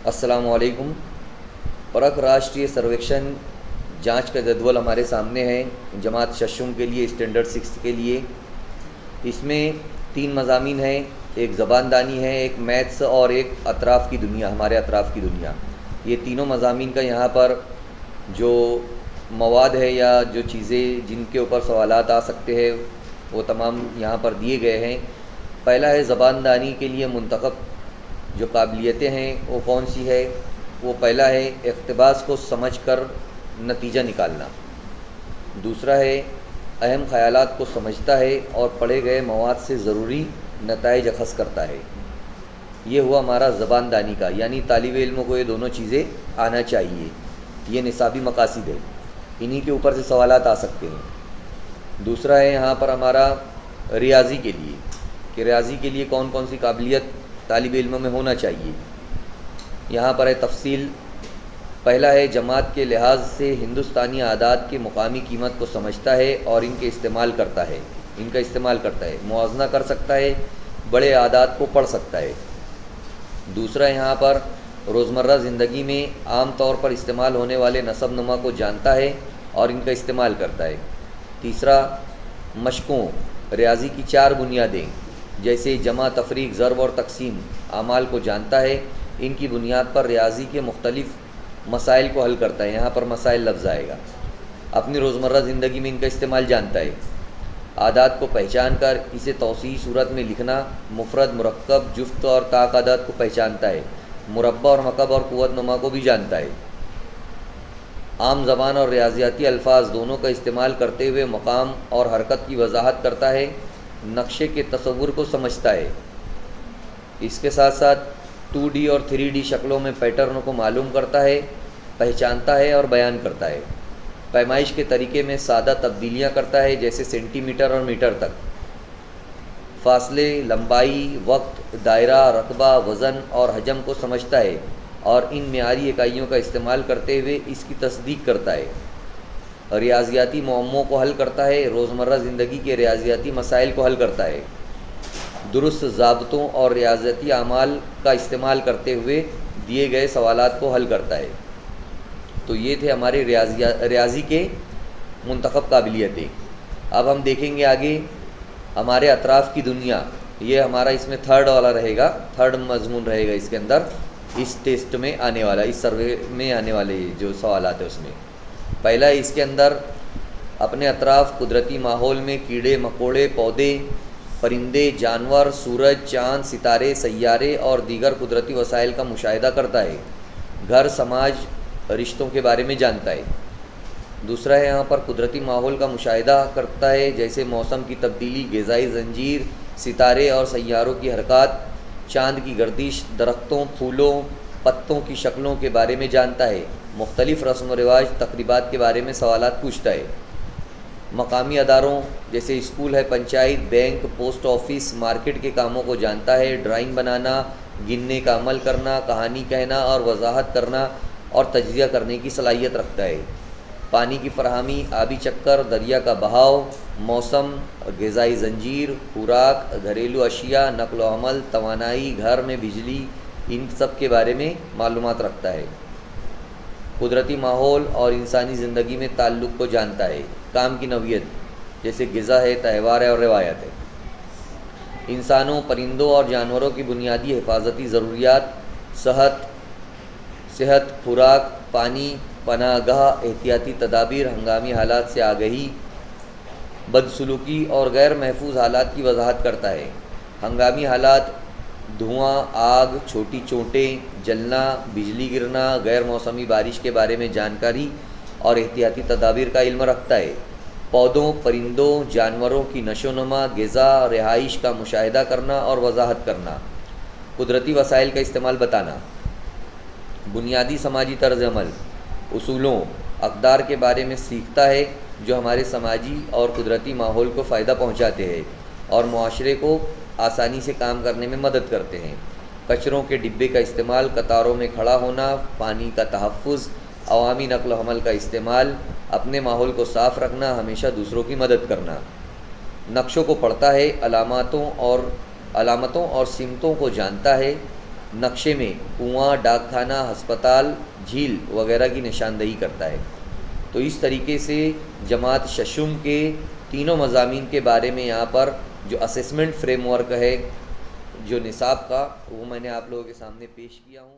السلام علیکم۔ پرکھ راشٹریہ سرویکشن جانچ کا جدول ہمارے سامنے ہے جماعت ششم کے لیے اسٹینڈرڈ 6 کے لیے۔ اس میں 3 مضامین ہیں، ایک زبان دانی ہے، ایک میتھس اور ایک اطراف کی دنیا، ہمارے اطراف کی دنیا۔ یہ تینوں مضامین کا یہاں پر جو مواد ہے یا جو چیزیں جن کے اوپر سوالات آ سکتے ہیں وہ تمام یہاں پر دیے گئے ہیں۔ پہلا ہے زبان دانی کے لیے منتخب جو قابلیتیں ہیں وہ کون سی ہے؟ وہ پہلا ہے اقتباس کو سمجھ کر نتیجہ نکالنا، دوسرا ہے اہم خیالات کو سمجھتا ہے اور پڑھے گئے مواد سے ضروری نتائج اخذ کرتا ہے۔ یہ ہوا ہمارا زبان دانی کا، یعنی طالب علموں کو یہ دونوں چیزیں آنا چاہیے، یہ نصابی مقاصد ہے، انہی کے اوپر سے سوالات آ سکتے ہیں۔ دوسرا ہے یہاں پر ہمارا ریاضی کے لیے، کہ ریاضی کے لیے کون کون سی قابلیت طالب علموں میں ہونا چاہیے۔ یہاں پر ہے تفصیل۔ پہلا ہے جماعت کے لحاظ سے ہندوستانی عادات کے مقامی قیمت کو سمجھتا ہے اور ان کا استعمال کرتا ہے، موازنہ کر سکتا ہے، بڑے عادات کو پڑھ سکتا ہے۔ دوسرا یہاں پر روزمرہ زندگی میں عام طور پر استعمال ہونے والے نسب نما کو جانتا ہے اور ان کا استعمال کرتا ہے۔ تیسرا مشقوں، ریاضی کی 4 بنیادیں جیسے جمع، تفریق، ضرب اور تقسیم اعمال کو جانتا ہے، ان کی بنیاد پر ریاضی کے مختلف مسائل کو حل کرتا ہے۔ یہاں پر مسائل لفظ آئے گا۔ اپنی روزمرہ زندگی میں ان کا استعمال جانتا ہے۔ عادات کو پہچان کر اسے توسیعی صورت میں لکھنا، مفرد، مرکب، جفت اور طاق عادات کو پہچانتا ہے، مربع اور مکعب اور قوت نما کو بھی جانتا ہے۔ عام زبان اور ریاضیاتی الفاظ دونوں کا استعمال کرتے ہوئے مقام اور حرکت کی وضاحت کرتا ہے، نقشے کے تصور کو سمجھتا ہے۔ اس کے ساتھ ساتھ 2D اور 3D شکلوں میں پیٹرن کو معلوم کرتا ہے، پہچانتا ہے اور بیان کرتا ہے۔ پیمائش کے طریقے میں سادہ تبدیلیاں کرتا ہے جیسے سینٹی میٹر اور میٹر تک۔ فاصلے، لمبائی، وقت، دائرہ، رقبہ، وزن اور حجم کو سمجھتا ہے اور ان معیاری اکائیوں کا استعمال کرتے ہوئے اس کی تصدیق کرتا ہے۔ ریاضیاتی معموں کو حل کرتا ہے، روزمرہ زندگی کے ریاضیاتی مسائل کو حل کرتا ہے۔ درست ضابطوں اور ریاضیاتی اعمال کا استعمال کرتے ہوئے دیے گئے سوالات کو حل کرتا ہے۔ تو یہ تھے ہمارے ریاضی کے منتخب قابلیتیں۔ اب ہم دیکھیں گے آگے ہمارے اطراف کی دنیا، یہ ہمارا اس میں 3rd والا رہے گا، 3rd مضمون رہے گا اس کے اندر، اس ٹیسٹ میں آنے والا، اس سروے میں آنے والے جو سوالات ہیں اس میں۔ پہلا اس کے اندر اپنے اطراف قدرتی ماحول میں کیڑے مکوڑے، پودے، پرندے، جانور، سورج، چاند، ستارے، سیارے اور دیگر قدرتی وسائل کا مشاہدہ کرتا ہے، گھر، سماج، رشتوں کے بارے میں جانتا ہے۔ دوسرا ہے یہاں پر قدرتی ماحول کا مشاہدہ کرتا ہے جیسے موسم کی تبدیلی، غذائی زنجیر، ستارے اور سیاروں کی حرکات، چاند کی گردش، درختوں، پھولوں، پتوں کی شکلوں کے بارے میں جانتا ہے، مختلف رسم و رواج، تقریبات کے بارے میں سوالات پوچھتا ہے۔ مقامی اداروں جیسے اسکول ہے، panchayat, bank, post office, market کے کاموں کو جانتا ہے، ڈرائنگ بنانا، گننے کا عمل کرنا، کہانی کہنا اور وضاحت کرنا اور تجزیہ کرنے کی صلاحیت رکھتا ہے۔ پانی کی فراہمی، آبی چکر، دریا کا بہاؤ، موسم، غذائی زنجیر، خوراک، گھریلو اشیاء، نقل و حمل، توانائی، گھر میں بجلی، ان سب کے بارے میں معلومات رکھتا ہے۔ قدرتی ماحول اور انسانی زندگی میں تعلق کو جانتا ہے، کام کی نوعیت جیسے غذا ہے، تہوار ہے اور روایت ہے۔ انسانوں، پرندوں اور جانوروں کی بنیادی حفاظتی ضروریات، صحت، خوراک، پانی، پناہ گاہ، احتیاطی تدابیر، ہنگامی حالات سے آگہی، بدسلوکی اور غیر محفوظ حالات کی وضاحت کرتا ہے۔ ہنگامی حالات، دھواں، آگ، چھوٹی چوٹیں، جلنا، بجلی گرنا، غیر موسمی بارش کے بارے میں جانکاری اور احتیاطی تدابیر کا علم رکھتا ہے۔ پودوں، پرندوں، جانوروں کی نشو و نما، غذا، رہائش کا مشاہدہ کرنا اور وضاحت کرنا، قدرتی وسائل کا استعمال بتانا۔ بنیادی سماجی طرز عمل، اصولوں، اقدار کے بارے میں سیکھتا ہے جو ہمارے سماجی اور قدرتی ماحول کو فائدہ پہنچاتے ہیں اور معاشرے کو آسانی سے کام کرنے میں مدد کرتے ہیں۔ کچروں کے ڈبے کا استعمال، قطاروں میں کھڑا ہونا، پانی کا تحفظ، عوامی نقل و حمل کا استعمال، اپنے ماحول کو صاف رکھنا، ہمیشہ دوسروں کی مدد کرنا۔ نقشوں کو پڑھتا ہے، علامتوں اور سمتوں کو جانتا ہے، نقشے میں کنواں، ڈاک خانہ، ہسپتال، جھیل وغیرہ کی نشاندہی کرتا ہے۔ تو اس طریقے سے جماعت ششم کے تینوں مضامین کے بارے میں یہاں پر جو اسیسمنٹ فریم ورک ہے جو نصاب کا، وہ میں نے آپ لوگوں کے سامنے پیش کیا ہوں۔